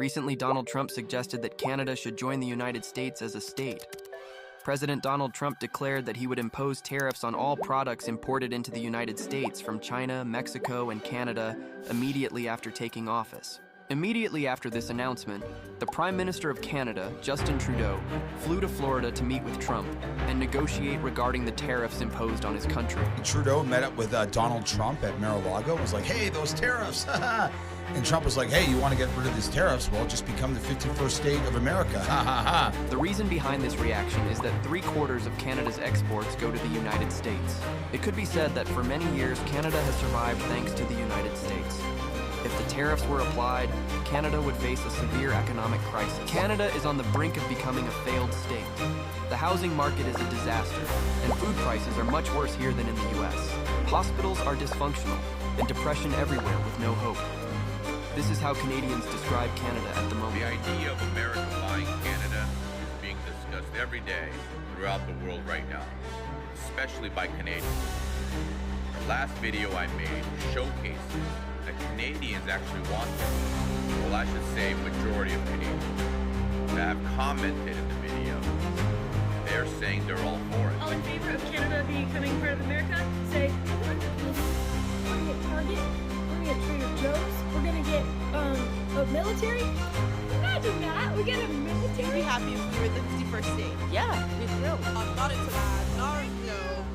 Recently, Donald Trump suggested that Canada should join the United States as a state. President Donald Trump declared that he would impose tariffs on all products imported into the United States from China, Mexico, and Canada immediately after taking office. Immediately after this announcement, the Prime Minister of Canada, Justin Trudeau, flew to Florida to meet with Trump and negotiate regarding the tariffs imposed on his country. Trudeau met up with Donald Trump at Mar-a-Lago and was like, hey, those tariffs. And Trump was like, hey, you want to get rid of these tariffs? Well, just become the 51st state of America. Ha ha ha. The reason behind this reaction is that 3/4 of Canada's exports go to the United States. It could be said that for many years, Canada has survived thanks to the United States. If the tariffs were applied, Canada would face a severe economic crisis. Canada is on the brink of becoming a failed state. The housing market is a disaster, and food prices are much worse here than in the US. Hospitals are dysfunctional, and depression everywhere with no hope. This is how Canadians describe Canada at the moment. The idea of America buying Canada is being discussed every day throughout the world right now, especially by Canadians. The last video I made showcases that Canadians actually want this. Well, I should say majority of Canadians that have commented in the video. They're saying they're all for it. All in favor of Canada becoming part of America? Say, we're gonna get Target, we're gonna get Trader Joe's, we're gonna get a military. Imagine that, we get a military. We'd be happy if we were the 51st state. Yeah, me too. I'm not into that. No.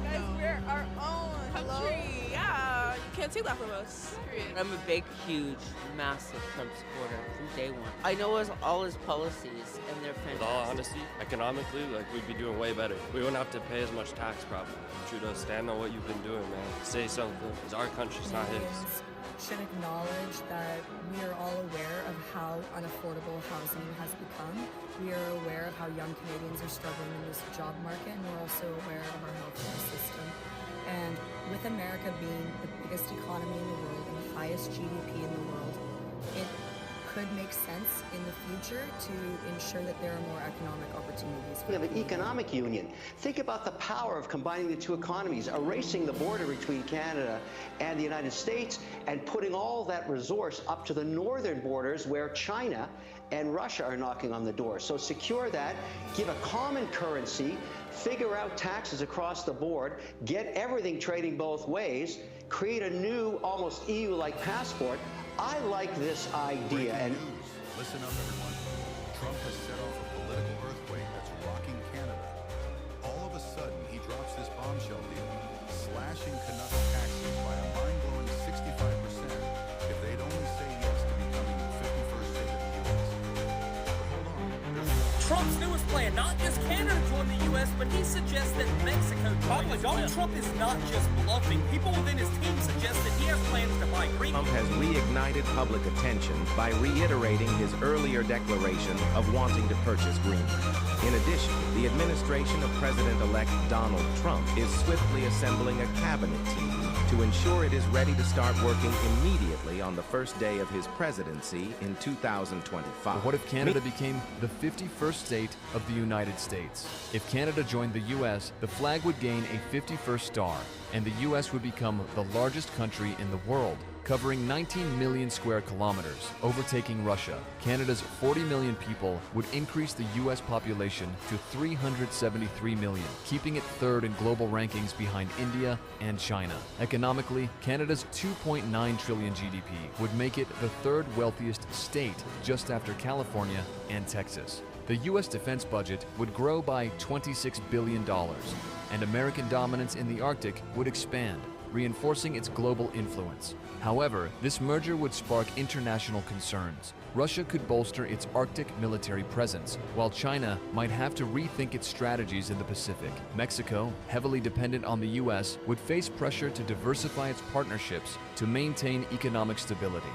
Guys, we're our own country. Yeah, you can't take that from us. Period. I'm a big, huge, massive Trump supporter from day one. I know all his policies, and they're fantastic. With all honesty, economically, we'd be doing way better. We wouldn't have to pay as much tax, probably. Trudeau, stand on what you've been doing, man. Say something. It's our country, it's not his. Should acknowledge that we are all aware of how unaffordable housing has become. We are aware of how young Canadians are struggling in this job market, and we're also aware of our healthcare system. And with America being the biggest economy in the world and the highest GDP in the world, it could make sense in the future to ensure that there are more economic opportunities. We have an economic union. Think about the power of combining the two economies, erasing the border between Canada and the United States, and putting all that resource up to the northern borders where China and Russia are knocking on the door. So secure that, give a common currency, figure out taxes across the board, get everything trading both ways, create a new, almost EU-like passport. I like this idea. And listen up, everyone. Trump has set off a political earthquake that's rocking Canada. All of a sudden, he drops this bombshell deal, slashing Canucks taxes by a mind-blowing 65% if they'd only say yes to becoming the 51st state of the U.S. Hold on. Trump's newest plan, not just Canada join the U.S., but he suggests that Mexico join as well. Donald Trump is not just bluffing. People within his team suggest that he has plans to buy Greenland. Trump has reignited public attention by reiterating his earlier declaration of wanting to purchase Greenland. In addition, the administration of President-elect Donald Trump is swiftly assembling a cabinet team to ensure it is ready to start working immediately on the first day of his presidency in 2025. But what if Canada became the 51st state of the United States? If Canada joined the U.S., the flag would gain a 51st star, and the U.S. would become the largest country in the world, covering 19 million square kilometers, overtaking Russia. Canada's 40 million people would increase the U.S. population to 373 million, keeping it third in global rankings behind India and China. Economically, Canada's 2.9 trillion GDP would make it the third wealthiest state, just after California and Texas. The U.S. defense budget would grow by $26 billion, and American dominance in the Arctic would expand, reinforcing its global influence. However, this merger would spark international concerns. Russia could bolster its Arctic military presence, while China might have to rethink its strategies in the Pacific. Mexico, heavily dependent on the U.S., would face pressure to diversify its partnerships to maintain economic stability.